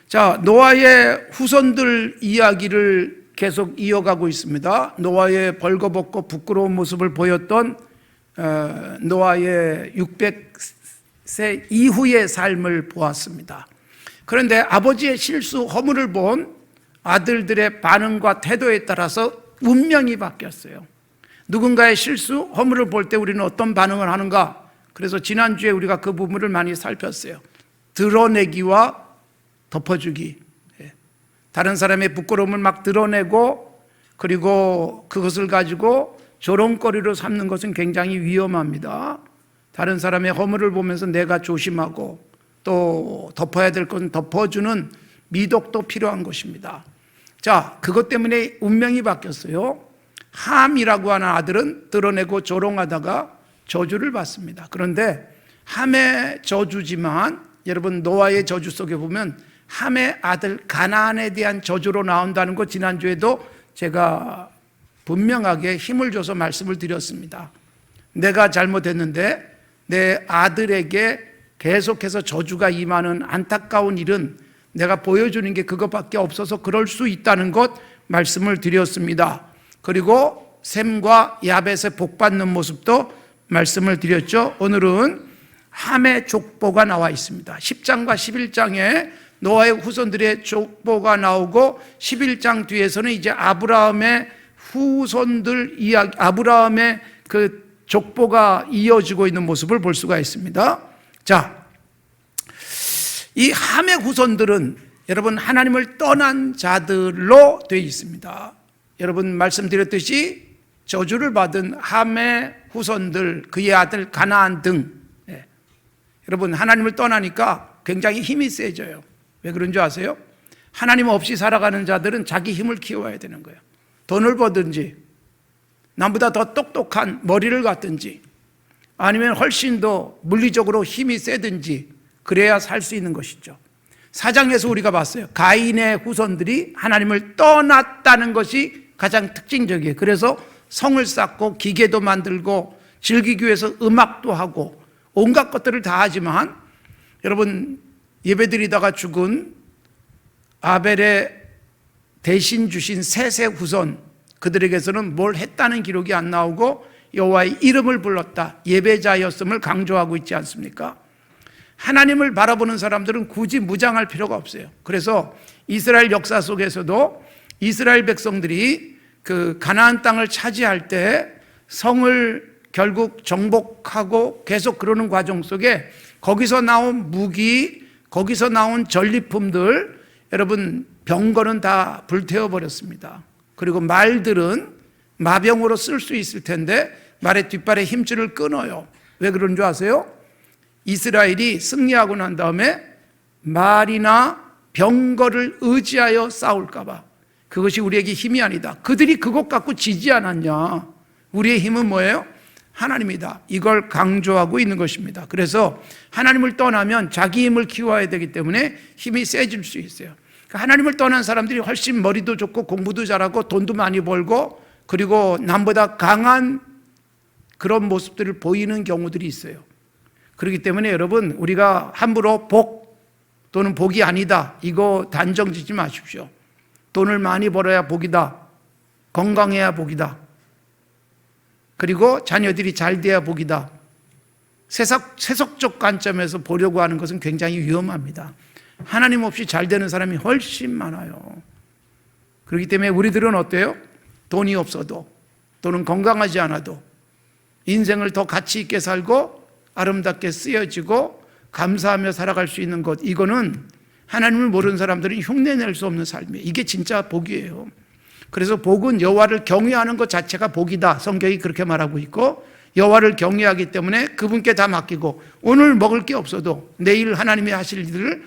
자, 노아의 후손들 이야기를 계속 이어가고 있습니다. 노아의 벌거벗고 부끄러운 모습을 보였던 노아의 600세 이후의 삶을 보았습니다. 그런데 아버지의 실수, 허물을 본 아들들의 반응과 태도에 따라서 운명이 바뀌었어요. 누군가의 실수, 허물을 볼 때 우리는 어떤 반응을 하는가? 그래서 지난주에 우리가 그 부분을 많이 살폈어요. 드러내기와 덮어주기. 다른 사람의 부끄러움을 막 드러내고 그리고 그것을 가지고 조롱거리로 삼는 것은 굉장히 위험합니다. 다른 사람의 허물을 보면서 내가 조심하고 또 덮어야 될 것은 덮어주는 미덕도 필요한 것입니다. 자, 그것 때문에 운명이 바뀌었어요. 함이라고 하는 아들은 드러내고 조롱하다가 저주를 받습니다. 그런데 함의 저주지만 여러분 노아의 저주 속에 보면 함의 아들 가나안에 대한 저주로 나온다는 것 지난주에도 제가 분명하게 힘을 줘서 말씀을 드렸습니다. 내가 잘못했는데 내 아들에게 계속해서 저주가 임하는 안타까운 일은 내가 보여주는 게 그것밖에 없어서 그럴 수 있다는 것 말씀을 드렸습니다. 그리고 셈과 야벳의 복받는 모습도 말씀을 드렸죠. 오늘은 함의 족보가 나와 있습니다. 10장과 11장에 노아의 후손들의 족보가 나오고 11장 뒤에서는 이제 아브라함의 후손들 이야기, 아브라함의 그 족보가 이어지고 있는 모습을 볼 수가 있습니다. 자, 이 함의 후손들은 여러분 하나님을 떠난 자들로 되어 있습니다. 여러분 말씀드렸듯이 저주를 받은 함의 후손들, 그의 아들 가나안 등 여러분 하나님을 떠나니까 굉장히 힘이 세져요. 왜 그런 줄 아세요? 하나님 없이 살아가는 자들은 자기 힘을 키워야 되는 거예요. 돈을 벌든지 남보다 더 똑똑한 머리를 갖든지 아니면 훨씬 더 물리적으로 힘이 세든지 그래야 살 수 있는 것이죠. 사장에서 우리가 봤어요. 가인의 후손들이 하나님을 떠났다는 것이 가장 특징적이에요. 그래서 성을 쌓고 기계도 만들고 즐기기 위해서 음악도 하고 온갖 것들을 다 하지만 여러분 예배드리다가 죽은 아벨의 대신 주신 셋의 후손 그들에게서는 뭘 했다는 기록이 안 나오고 여호와의 이름을 불렀다, 예배자였음을 강조하고 있지 않습니까? 하나님을 바라보는 사람들은 굳이 무장할 필요가 없어요. 그래서 이스라엘 역사 속에서도 이스라엘 백성들이 그 가나안 땅을 차지할 때 성을 결국 정복하고 계속 그러는 과정 속에 거기서 나온 무기, 거기서 나온 전리품들 여러분 병거는 다 불태워버렸습니다. 그리고 말들은 마병으로 쓸 수 있을 텐데 말의 뒷발에 힘줄을 끊어요. 왜 그런 줄 아세요? 이스라엘이 승리하고 난 다음에 말이나 병거를 의지하여 싸울까 봐. 그것이 우리에게 힘이 아니다. 그들이 그것 갖고 지지 않았냐. 우리의 힘은 뭐예요? 하나님이다. 이걸 강조하고 있는 것입니다. 그래서 하나님을 떠나면 자기 힘을 키워야 되기 때문에 힘이 세질 수 있어요. 그러니까 하나님을 떠난 사람들이 훨씬 머리도 좋고 공부도 잘하고 돈도 많이 벌고 그리고 남보다 강한 그런 모습들을 보이는 경우들이 있어요. 그렇기 때문에 여러분 우리가 함부로 복 또는 복이 아니다 이거 단정 짓지 마십시오. 돈을 많이 벌어야 복이다. 건강해야 복이다. 그리고 자녀들이 잘 돼야 복이다. 세속적 관점에서 보려고 하는 것은 굉장히 위험합니다. 하나님 없이 잘 되는 사람이 훨씬 많아요. 그렇기 때문에 우리들은 어때요? 돈이 없어도 또는 건강하지 않아도 인생을 더 가치 있게 살고 아름답게 쓰여지고 감사하며 살아갈 수 있는 것, 이거는 하나님을 모르는 사람들은 흉내낼 수 없는 삶이에요. 이게 진짜 복이에요. 그래서 복은 여호와를 경외하는 것 자체가 복이다. 성경이 그렇게 말하고 있고 여호와를 경외하기 때문에 그분께 다 맡기고 오늘 먹을 게 없어도 내일 하나님이 하실 일을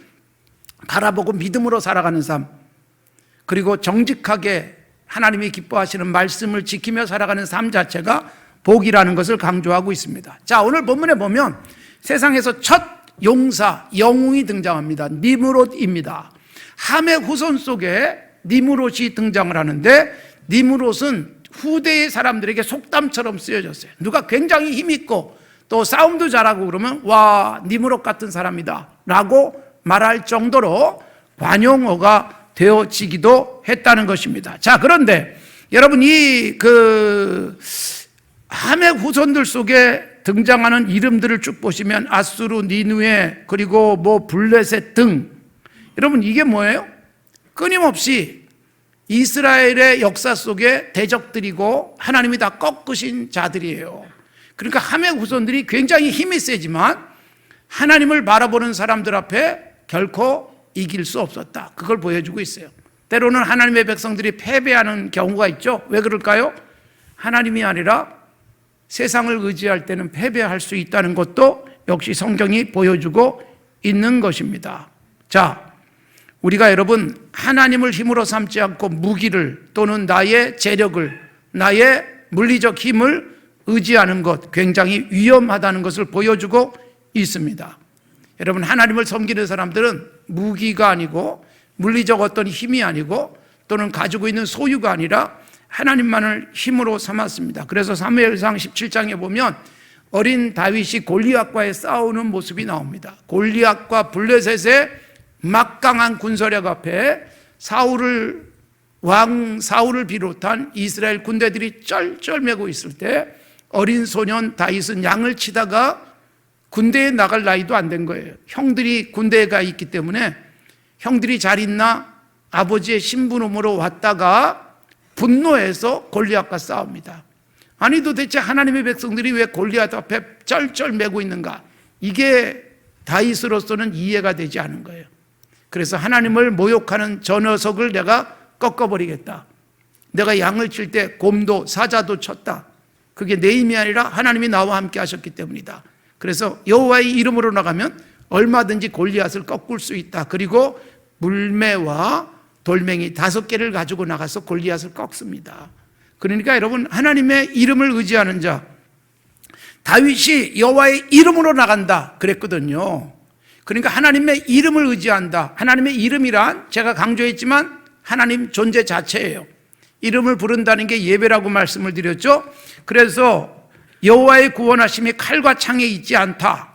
바라보고 믿음으로 살아가는 삶, 그리고 정직하게 하나님이 기뻐하시는 말씀을 지키며 살아가는 삶 자체가 복이라는 것을 강조하고 있습니다. 자, 오늘 본문에 보면 세상에서 첫 용사, 영웅이 등장합니다. 니므롯입니다. 함의 후손 속에 니므롯이 등장을 하는데 니므롯은 후대의 사람들에게 속담처럼 쓰여졌어요. 누가 굉장히 힘있고 또 싸움도 잘하고 그러면 와, 니므롯 같은 사람이다 라고 말할 정도로 관용어가 되어지기도 했다는 것입니다. 자, 그런데 여러분 함의 후손들 속에 등장하는 이름들을 쭉 보시면 아수르, 니느웨, 그리고 블레셋 등, 여러분 이게 뭐예요? 끊임없이 이스라엘의 역사 속에 대적들이고 하나님이 다 꺾으신 자들이에요. 그러니까 함의 후손들이 굉장히 힘이 세지만 하나님을 바라보는 사람들 앞에 결코 이길 수 없었다. 그걸 보여주고 있어요. 때로는 하나님의 백성들이 패배하는 경우가 있죠. 왜 그럴까요? 하나님이 아니라 세상을 의지할 때는 패배할 수 있다는 것도 역시 성경이 보여주고 있는 것입니다. 자, 우리가 여러분 하나님을 힘으로 삼지 않고 무기를 또는 나의 재력을, 나의 물리적 힘을 의지하는 것 굉장히 위험하다는 것을 보여주고 있습니다. 여러분 하나님을 섬기는 사람들은 무기가 아니고 물리적 어떤 힘이 아니고 또는 가지고 있는 소유가 아니라 하나님만을 힘으로 삼았습니다. 그래서 사무엘상 17장에 보면 어린 다윗이 골리앗과의 싸우는 모습이 나옵니다. 골리앗과 블레셋의 막강한 군사력 앞에 왕 사울을 비롯한 이스라엘 군대들이 쩔쩔매고 있을 때 어린 소년 다윗은 양을 치다가 군대에 나갈 나이도 안 된 거예요. 형들이 군대에 가 있기 때문에 형들이 잘 있나 아버지의 신부름으로 왔다가 분노해서 골리앗과 싸웁니다. 아니 도대체 하나님의 백성들이 왜 골리앗 앞에 쩔쩔매고 있는가? 이게 다윗으로서는 이해가 되지 않은 거예요. 그래서 하나님을 모욕하는 저 녀석을 내가 꺾어버리겠다. 내가 양을 칠 때 곰도 사자도 쳤다. 그게 내 힘이 아니라 하나님이 나와 함께 하셨기 때문이다. 그래서 여호와의 이름으로 나가면 얼마든지 골리앗을 꺾을 수 있다. 그리고 물매와 돌멩이 5개를 가지고 나가서 골리앗을 꺾습니다. 그러니까 여러분 하나님의 이름을 의지하는 자, 다윗이 여호와의 이름으로 나간다 그랬거든요. 그러니까 하나님의 이름을 의지한다. 하나님의 이름이란 제가 강조했지만 하나님 존재 자체예요. 이름을 부른다는 게 예배라고 말씀을 드렸죠. 그래서 여호와의 구원하심이 칼과 창에 있지 않다.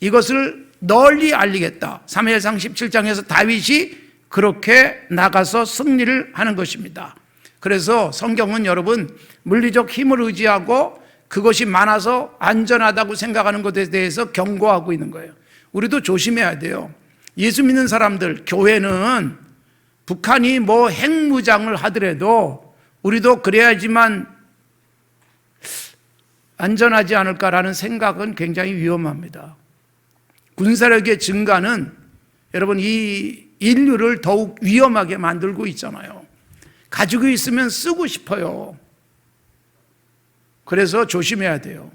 이것을 널리 알리겠다. 사무엘상 17장에서 다윗이 그렇게 나가서 승리를 하는 것입니다. 그래서 성경은 여러분 물리적 힘을 의지하고 그것이 많아서 안전하다고 생각하는 것에 대해서 경고하고 있는 거예요. 우리도 조심해야 돼요. 예수 믿는 사람들, 교회는 북한이 핵무장을 하더라도 우리도 그래야지만 안전하지 않을까라는 생각은 굉장히 위험합니다. 군사력의 증가는 여러분 이 인류를 더욱 위험하게 만들고 있잖아요. 가지고 있으면 쓰고 싶어요. 그래서 조심해야 돼요.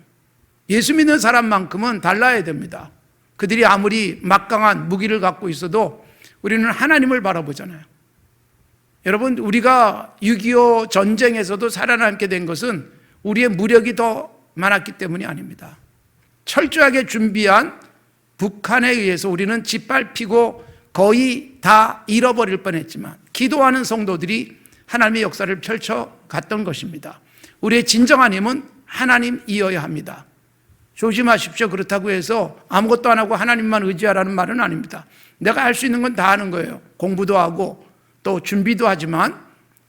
예수 믿는 사람만큼은 달라야 됩니다. 그들이 아무리 막강한 무기를 갖고 있어도 우리는 하나님을 바라보잖아요. 여러분 우리가 6.25 전쟁에서도 살아남게 된 것은 우리의 무력이 더 많았기 때문이 아닙니다. 철저하게 준비한 북한에 의해서 우리는 짓밟히고 거의 다 잃어버릴 뻔했지만 기도하는 성도들이 하나님의 역사를 펼쳐갔던 것입니다. 우리의 진정한 힘은 하나님이어야 합니다. 조심하십시오. 그렇다고 해서 아무것도 안 하고 하나님만 의지하라는 말은 아닙니다. 내가 할 수 있는 건 다 하는 거예요. 공부도 하고 또 준비도 하지만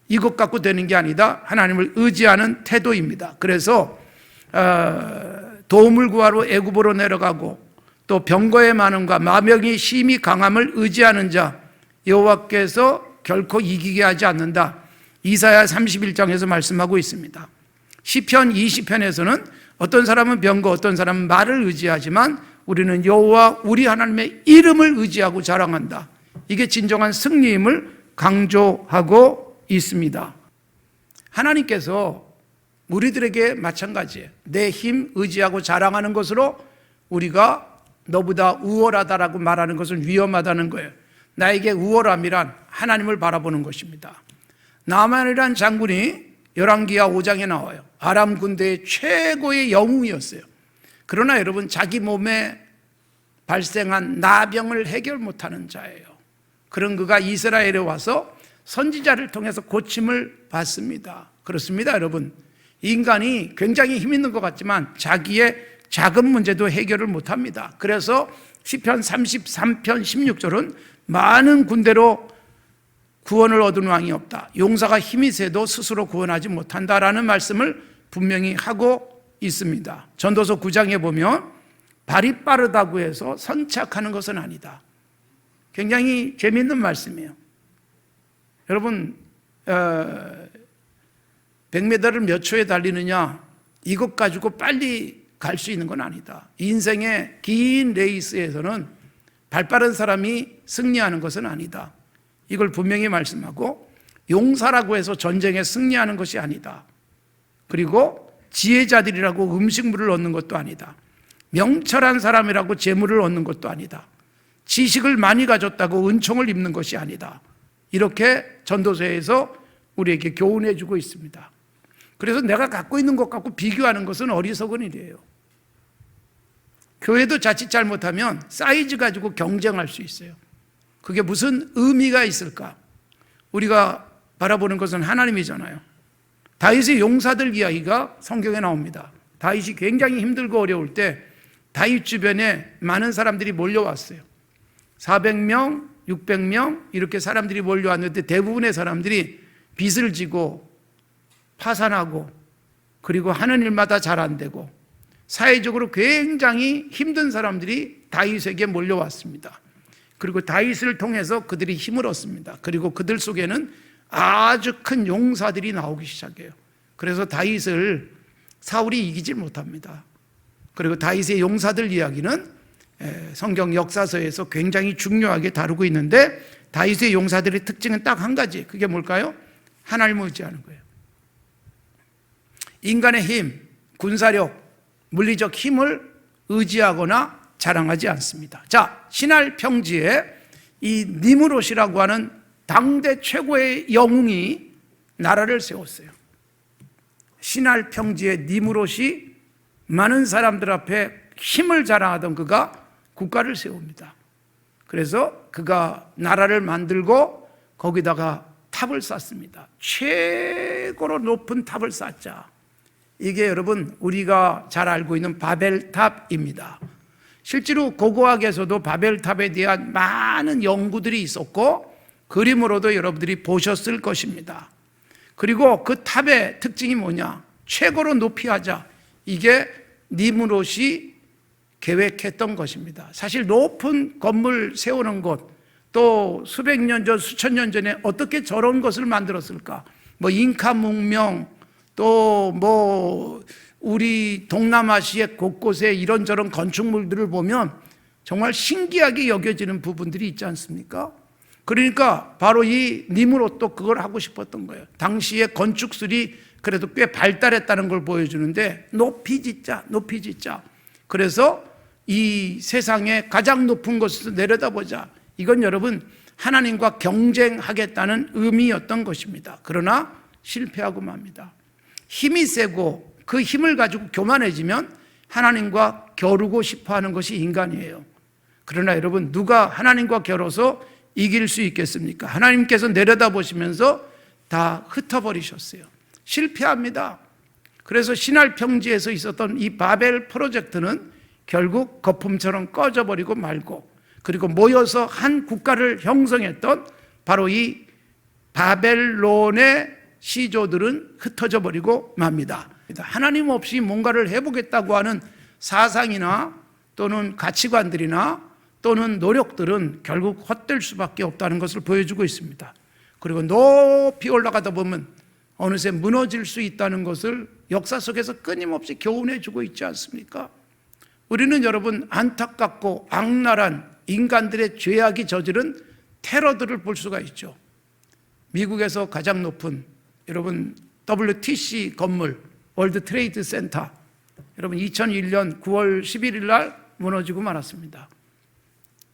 이것 갖고 되는 게 아니다. 하나님을 의지하는 태도입니다. 그래서 도움을 구하러 애굽으로 내려가고 또 병거의 많음과 마병이 심히 강함을 의지하는 자 여호와께서 결코 이기게 하지 않는다. 이사야 31장에서 말씀하고 있습니다. 시편 20편에서는 어떤 사람은 병거, 어떤 사람은 말을 의지하지만 우리는 여호와 우리 하나님의 이름을 의지하고 자랑한다. 이게 진정한 승리임을 강조하고 있습니다. 하나님께서 우리들에게 마찬가지예요. 내 힘 의지하고 자랑하는 것으로 우리가 너보다 우월하다라고 말하는 것은 위험하다는 거예요. 나에게 우월함이란 하나님을 바라보는 것입니다. 나만이란 장군이 열왕기하 5장에 나와요. 아람 군대의 최고의 영웅이었어요. 그러나 여러분 자기 몸에 발생한 나병을 해결 못하는 자예요. 그런 그가 이스라엘에 와서 선지자를 통해서 고침을 받습니다. 그렇습니다 여러분. 인간이 굉장히 힘 있는 것 같지만 자기의 작은 문제도 해결을 못합니다. 그래서 시편 33편 16절은 많은 군대로 구원을 얻은 왕이 없다. 용사가 힘이 세도 스스로 구원하지 못한다라는 말씀을 분명히 하고 있습니다. 전도서 9장에 보면 발이 빠르다고 해서 선착하는 것은 아니다. 굉장히 재미있는 말씀이에요. 여러분 100m를 몇 초에 달리느냐 이것 가지고 빨리 갈 수 있는 건 아니다. 인생의 긴 레이스에서는 발 빠른 사람이 승리하는 것은 아니다. 이걸 분명히 말씀하고 용사라고 해서 전쟁에 승리하는 것이 아니다. 그리고 지혜자들이라고 음식물을 얻는 것도 아니다. 명철한 사람이라고 재물을 얻는 것도 아니다. 지식을 많이 가졌다고 은총을 입는 것이 아니다. 이렇게 전도서에서 우리에게 교훈해 주고 있습니다. 그래서 내가 갖고 있는 것 갖고 비교하는 것은 어리석은 일이에요. 교회도 자칫 잘못하면 사이즈 가지고 경쟁할 수 있어요. 그게 무슨 의미가 있을까? 우리가 바라보는 것은 하나님이잖아요. 다윗의 용사들 이야기가 성경에 나옵니다. 다윗이 굉장히 힘들고 어려울 때 다윗 주변에 많은 사람들이 몰려왔어요. 400명, 600명 이렇게 사람들이 몰려왔는데 대부분의 사람들이 빚을 지고 파산하고 그리고 하는 일마다 잘 안 되고 사회적으로 굉장히 힘든 사람들이 다윗에게 몰려왔습니다. 그리고 다윗을 통해서 그들이 힘을 얻습니다. 그리고 그들 속에는 아주 큰 용사들이 나오기 시작해요. 그래서 다윗을 사울이 이기지 못합니다. 그리고 다윗의 용사들 이야기는 성경 역사서에서 굉장히 중요하게 다루고 있는데 다윗의 용사들의 특징은 딱 한 가지. 그게 뭘까요? 하나님을 의지하는 거예요. 인간의 힘, 군사력, 물리적 힘을 의지하거나 자랑하지 않습니다. 자, 신할 평지에 이 니므롯이라고 하는 당대 최고의 영웅이 나라를 세웠어요. 신할 평지에 니므롯이 많은 사람들 앞에 힘을 자랑하던 그가 국가를 세웁니다. 그래서 그가 나라를 만들고 거기다가 탑을 쌓습니다. 최고로 높은 탑을 쌓자. 이게 여러분 우리가 잘 알고 있는 바벨탑입니다. 실제로 고고학에서도 바벨탑에 대한 많은 연구들이 있었고 그림으로도 여러분들이 보셨을 것입니다. 그리고 그 탑의 특징이 뭐냐? 최고로 높이 하자. 이게 니므롯이 계획했던 것입니다. 사실 높은 건물 세우는 것, 또 수백 년 전, 수천 년 전에 어떻게 저런 것을 만들었을까? 뭐 잉카 문명, 또 뭐 우리 동남아시아 곳곳에 이런저런 건축물들을 보면 정말 신기하게 여겨지는 부분들이 있지 않습니까? 그러니까 바로 이 니므롯도 그걸 하고 싶었던 거예요. 당시에 건축술이 그래도 꽤 발달했다는 걸 보여주는데 높이 짓자, 높이 짓자. 그래서 이 세상에 가장 높은 곳에서 내려다보자. 이건 여러분 하나님과 경쟁하겠다는 의미였던 것입니다. 그러나 실패하고 맙니다. 힘이 세고 그 힘을 가지고 교만해지면 하나님과 겨루고 싶어하는 것이 인간이에요. 그러나 여러분 누가 하나님과 겨뤄서 이길 수 있겠습니까? 하나님께서 내려다보시면서 다 흩어버리셨어요. 실패합니다. 그래서 신할 평지에서 있었던 이 바벨 프로젝트는 결국 거품처럼 꺼져버리고 말고 그리고 모여서 한 국가를 형성했던 바로 이 바벨론의 시조들은 흩어져 버리고 맙니다. 하나님 없이 뭔가를 해보겠다고 하는 사상이나 또는 가치관들이나 또는 노력들은 결국 헛될 수밖에 없다는 것을 보여주고 있습니다. 그리고 높이 올라가다 보면 어느새 무너질 수 있다는 것을 역사 속에서 끊임없이 교훈해 주고 있지 않습니까? 우리는 여러분 안타깝고 악랄한 인간들의 죄악이 저지른 테러들을 볼 수가 있죠. 미국에서 가장 높은 여러분 WTC 건물 월드 트레이드 센터 여러분 2001년 9월 11일 날 무너지고 말았습니다.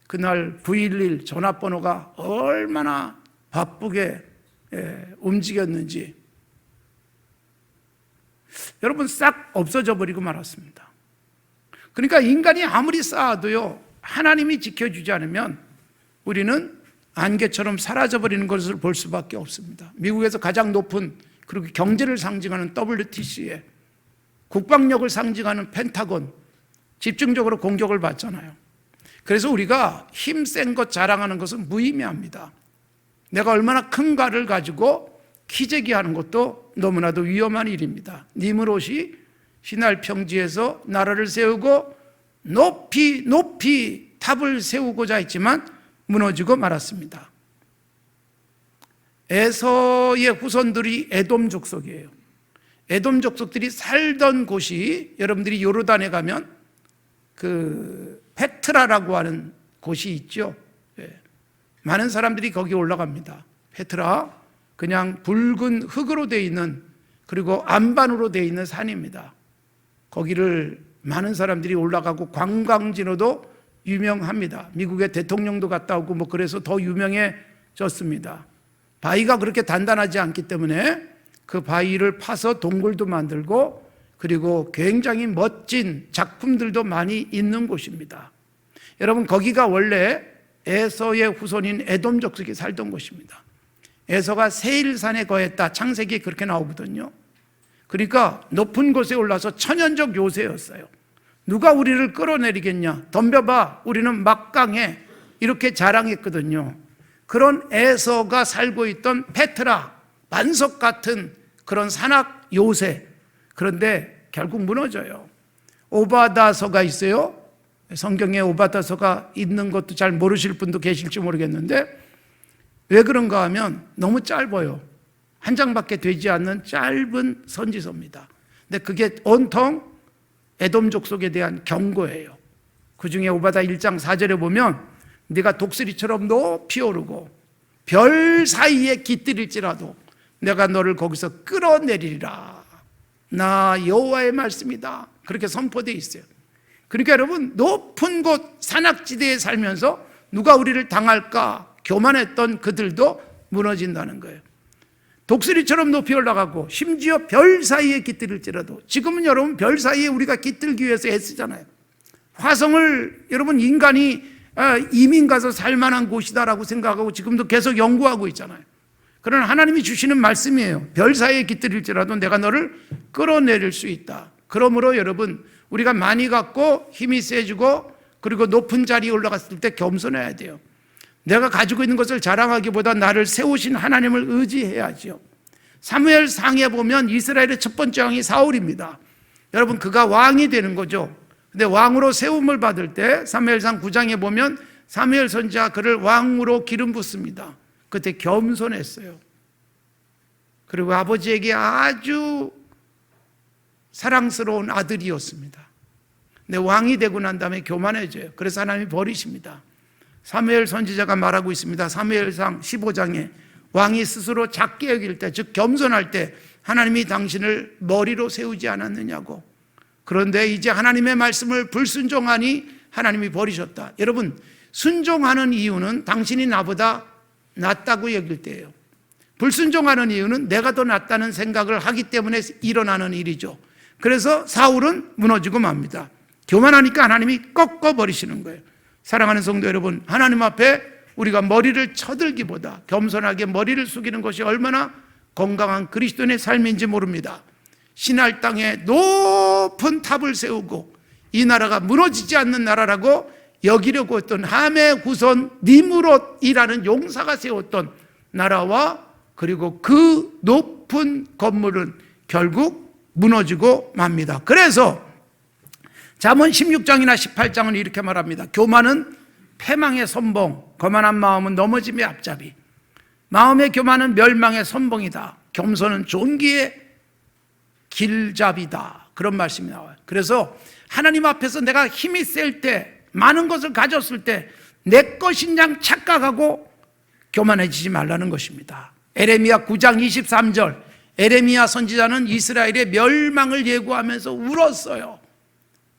그날 911 전화번호가 얼마나 바쁘게 움직였는지 여러분 싹 없어져 버리고 말았습니다. 그러니까 인간이 아무리 쌓아도요 하나님이 지켜주지 않으면 우리는 안개처럼 사라져버리는 것을 볼 수밖에 없습니다. 미국에서 가장 높은 그리고 경제를 상징하는 WTC에 국방력을 상징하는 펜타곤 집중적으로 공격을 받잖아요. 그래서 우리가 힘센 것 자랑하는 것은 무의미합니다. 내가 얼마나 큰가를 가지고 기재기하는 것도 너무나도 위험한 일입니다. 니므롯이 시날 평지에서 나라를 세우고 높이 높이 탑을 세우고자 했지만 무너지고 말았습니다. 에서의 후손들이 에돔 족속이에요. 에돔 족속들이 살던 곳이, 여러분들이 요르단에 가면 그 페트라라고 하는 곳이 있죠. 많은 사람들이 거기 올라갑니다. 페트라, 그냥 붉은 흙으로 되어 있는, 그리고 안반으로 되어 있는 산입니다. 거기를 많은 사람들이 올라가고 관광지로도 유명합니다. 미국의 대통령도 갔다 오고 뭐 그래서 더 유명해졌습니다. 바위가 그렇게 단단하지 않기 때문에 그 바위를 파서 동굴도 만들고, 그리고 굉장히 멋진 작품들도 많이 있는 곳입니다. 여러분, 거기가 원래 에서의 후손인 에돔 족속이 살던 곳입니다. 에서가 세일산에 거했다, 창세기에 그렇게 나오거든요. 그러니까 높은 곳에 올라서 천연적 요새였어요. 누가 우리를 끌어내리겠냐, 덤벼봐, 우리는 막강해, 이렇게 자랑했거든요. 그런 에서가 살고 있던 페트라, 반석 같은 그런 산악 요새, 그런데 결국 무너져요. 오바다서가 있어요. 성경에 오바다서가 있는 것도 잘 모르실 분도 계실지 모르겠는데, 왜 그런가 하면 너무 짧아요. 한 장밖에 되지 않는 짧은 선지서입니다. 근데 그게 온통 에돔 족속에 대한 경고예요. 그 중에 오바다 1장 4절에 보면 네가 독수리처럼 높이 오르고 별 사이에 깃들일지라도 내가 너를 거기서 끌어내리리라. 나 여호와의 말씀이다. 그렇게 선포되어 있어요. 그러니까 여러분, 높은 곳 산악지대에 살면서 누가 우리를 당할까 교만했던 그들도 무너진다는 거예요. 독수리처럼 높이 올라가고 심지어 별 사이에 깃들일지라도, 지금은 여러분 별 사이에 우리가 깃들기 위해서 애쓰잖아요. 화성을 여러분 인간이 이민 가서 살만한 곳이다라고 생각하고 지금도 계속 연구하고 있잖아요. 그러나 하나님이 주시는 말씀이에요. 별 사이에 깃들일지라도 내가 너를 끌어내릴 수 있다. 그러므로 여러분, 우리가 많이 갖고 힘이 세지고 그리고 높은 자리에 올라갔을 때 겸손해야 돼요. 내가 가지고 있는 것을 자랑하기보다 나를 세우신 하나님을 의지해야죠. 사무엘상에 보면 이스라엘의 첫 번째 왕이 사울입니다. 여러분, 그가 왕이 되는 거죠. 근데 왕으로 세움을 받을 때 사무엘상 9장에 보면 사무엘 선지자 그를 왕으로 기름 붓습니다. 그때 겸손했어요. 그리고 아버지에게 아주 사랑스러운 아들이었습니다. 근데 왕이 되고 난 다음에 교만해져요. 그래서 하나님이 버리십니다. 사무엘 선지자가 말하고 있습니다. 사무엘상 15장에 왕이 스스로 작게 여길 때, 즉 겸손할 때 하나님이 당신을 머리로 세우지 않았느냐고. 그런데 이제 하나님의 말씀을 불순종하니 하나님이 버리셨다. 여러분, 순종하는 이유는 당신이 나보다 낫다고 여길 때예요. 불순종하는 이유는 내가 더 낫다는 생각을 하기 때문에 일어나는 일이죠. 그래서 사울은 무너지고 맙니다. 교만하니까 하나님이 꺾어버리시는 거예요. 사랑하는 성도 여러분, 하나님 앞에 우리가 머리를 쳐들기보다 겸손하게 머리를 숙이는 것이 얼마나 건강한 그리스도인의 삶인지 모릅니다. 신할 땅에 높은 탑을 세우고 이 나라가 무너지지 않는 나라라고 여기려고 했던 함의 후손 니므롯이라는 용사가 세웠던 나라와, 그리고 그 높은 건물은 결국 무너지고 맙니다. 그래서 잠언 16장이나 18장은 이렇게 말합니다. 교만은 패망의 선봉, 거만한 마음은 넘어짐의 앞잡이. 마음의 교만은 멸망의 선봉이다. 겸손은 존귀의 길잡이다. 그런 말씀이 나와요. 그래서 하나님 앞에서 내가 힘이 셀 때, 많은 것을 가졌을 때 내 것인 양 착각하고 교만해지지 말라는 것입니다. 에레미야 9장 23절, 에레미야 선지자는 이스라엘의 멸망을 예고하면서 울었어요.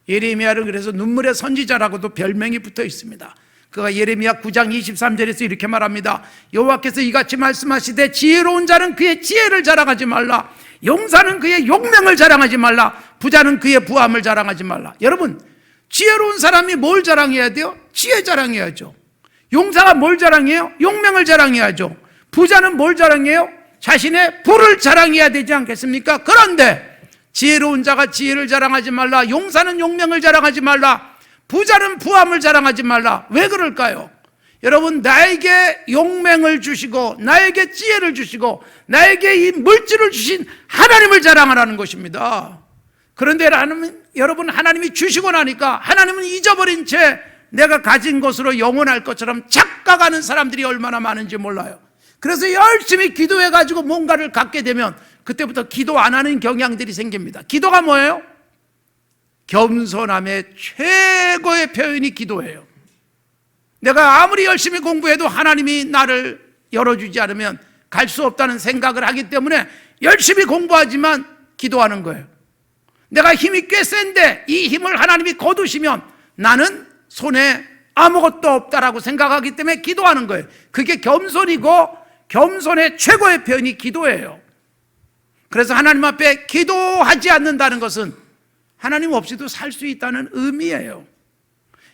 예레미야를 그래서 눈물의 선지자라고도 별명이 붙어 있습니다. 그가 예레미야 9장 23절에서 이렇게 말합니다. 여호와께서 이같이 말씀하시되 지혜로운 자는 그의 지혜를 자랑하지 말라. 용사는 그의 용맹을 자랑하지 말라. 부자는 그의 부함을 자랑하지 말라. 여러분, 지혜로운 사람이 뭘 자랑해야 돼요? 지혜 자랑해야죠. 용사가 뭘 자랑해요? 용맹을 자랑해야죠. 부자는 뭘 자랑해요? 자신의 부를 자랑해야 되지 않겠습니까? 그런데 지혜로운 자가 지혜를 자랑하지 말라. 용사는 용명을 자랑하지 말라. 부자는 부함을 자랑하지 말라. 왜 그럴까요? 여러분, 나에게 용맹을 주시고 나에게 지혜를 주시고 나에게 이 물질을 주신 하나님을 자랑하라는 것입니다. 그런데 여러분, 하나님이 주시고 나니까 하나님은 잊어버린 채 내가 가진 것으로 영원할 것처럼 착각하는 사람들이 얼마나 많은지 몰라요. 그래서 열심히 기도해가지고 뭔가를 갖게 되면 그때부터 기도 안 하는 경향들이 생깁니다. 기도가 뭐예요? 겸손함의 최고의 표현이 기도예요. 내가 아무리 열심히 공부해도 하나님이 나를 열어주지 않으면 갈 수 없다는 생각을 하기 때문에 열심히 공부하지만 기도하는 거예요. 내가 힘이 꽤 센데 이 힘을 하나님이 거두시면 나는 손에 아무것도 없다라고 생각하기 때문에 기도하는 거예요. 그게 겸손이고 겸손의 최고의 표현이 기도예요. 그래서 하나님 앞에 기도하지 않는다는 것은 하나님 없이도 살 수 있다는 의미예요.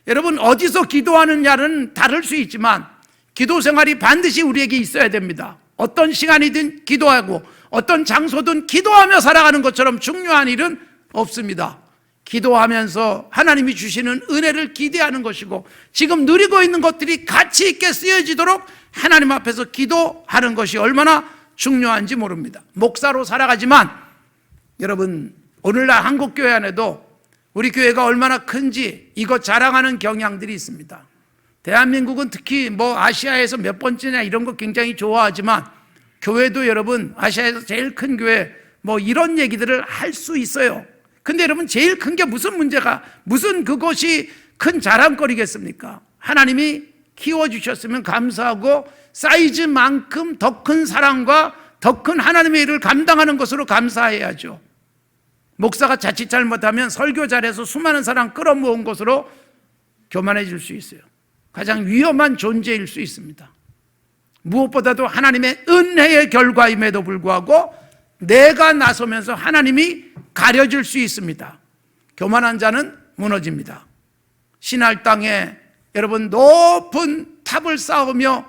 여러분, 어디서 기도하느냐는 다를 수 있지만 기도 생활이 반드시 우리에게 있어야 됩니다. 어떤 시간이든 기도하고 어떤 장소든 기도하며 살아가는 것처럼 중요한 일은 없습니다. 기도하면서 하나님이 주시는 은혜를 기대하는 것이고 지금 누리고 있는 것들이 가치 있게 쓰여지도록 하나님 앞에서 기도하는 것이 얼마나 중요한지 모릅니다. 목사로 살아가지만 여러분, 오늘날 한국교회 안에도 우리 교회가 얼마나 큰지 이것 자랑하는 경향들이 있습니다. 대한민국은 특히 아시아에서 몇 번째냐 이런 거 굉장히 좋아하지만 교회도 여러분 아시아에서 제일 큰 교회 이런 얘기들을 할 수 있어요. 근데 여러분, 제일 큰 게 무슨 그것이 큰 자랑거리겠습니까? 하나님이 키워주셨으면 감사하고 사이즈만큼 더 큰 사랑과 더 큰 하나님의 일을 감당하는 것으로 감사해야죠. 목사가 자칫 잘못하면 설교 잘해서 수많은 사람 끌어모은 것으로 교만해질 수 있어요. 가장 위험한 존재일 수 있습니다. 무엇보다도 하나님의 은혜의 결과임에도 불구하고 내가 나서면서 하나님이 가려질 수 있습니다. 교만한 자는 무너집니다. 신할 땅에 여러분 높은 탑을 쌓으며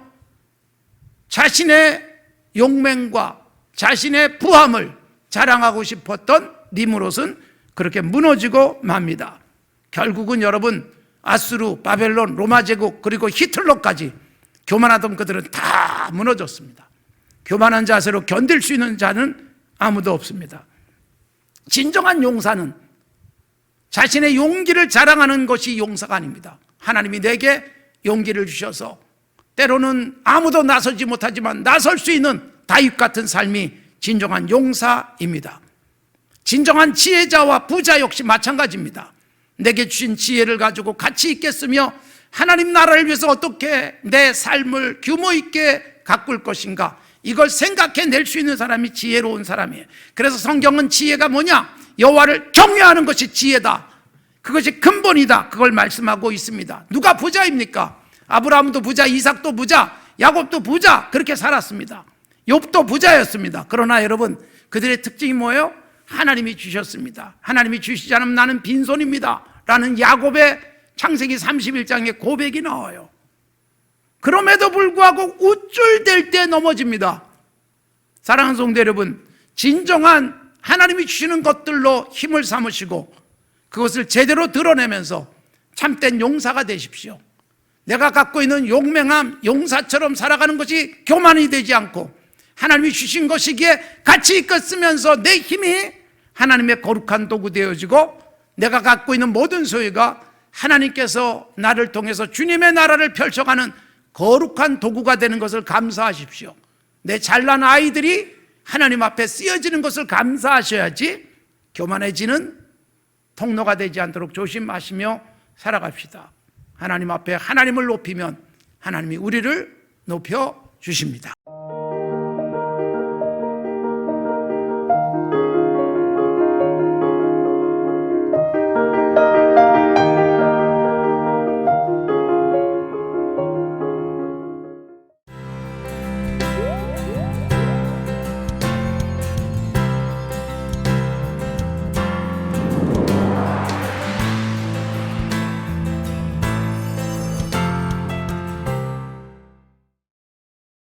자신의 용맹과 자신의 부함을 자랑하고 싶었던 니므롯은 그렇게 무너지고 맙니다. 결국은 여러분 아수르, 바벨론, 로마 제국 그리고 히틀러까지 교만하던 그들은 다 무너졌습니다. 교만한 자세로 견딜 수 있는 자는 아무도 없습니다. 진정한 용사는 자신의 용기를 자랑하는 것이 용사가 아닙니다. 하나님이 내게 용기를 주셔서 때로는 아무도 나서지 못하지만 나설 수 있는 다윗 같은 삶이 진정한 용사입니다. 진정한 지혜자와 부자 역시 마찬가지입니다. 내게 주신 지혜를 가지고 가치 있게 쓰며 하나님 나라를 위해서 어떻게 내 삶을 규모 있게 가꿀 것인가, 이걸 생각해낼 수 있는 사람이 지혜로운 사람이에요. 그래서 성경은 지혜가 뭐냐? 여호와를 경외하는 것이 지혜다. 그것이 근본이다. 그걸 말씀하고 있습니다. 누가 부자입니까? 아브라함도 부자, 이삭도 부자, 야곱도 부자, 그렇게 살았습니다. 욥도 부자였습니다. 그러나 여러분, 그들의 특징이 뭐예요? 하나님이 주셨습니다. 하나님이 주시지 않으면 나는 빈손입니다 라는 야곱의 창세기 31장의 고백이 나와요. 그럼에도 불구하고 우쭐댈 때 넘어집니다. 사랑하는 성도 여러분, 진정한 하나님이 주시는 것들로 힘을 삼으시고 그것을 제대로 드러내면서 참된 용사가 되십시오. 내가 갖고 있는 용맹함, 용사처럼 살아가는 것이 교만이 되지 않고 하나님이 주신 것이기에 가치 있게 쓰면서 내 힘이 하나님의 거룩한 도구 되어지고 내가 갖고 있는 모든 소유가 하나님께서 나를 통해서 주님의 나라를 펼쳐가는 거룩한 도구가 되는 것을 감사하십시오. 내 잘난 아이들이 하나님 앞에 쓰여지는 것을 감사하셔야지 교만해지는 통로가 되지 않도록 조심하시며 살아갑시다. 하나님 앞에 하나님을 높이면 하나님이 우리를 높여 주십니다.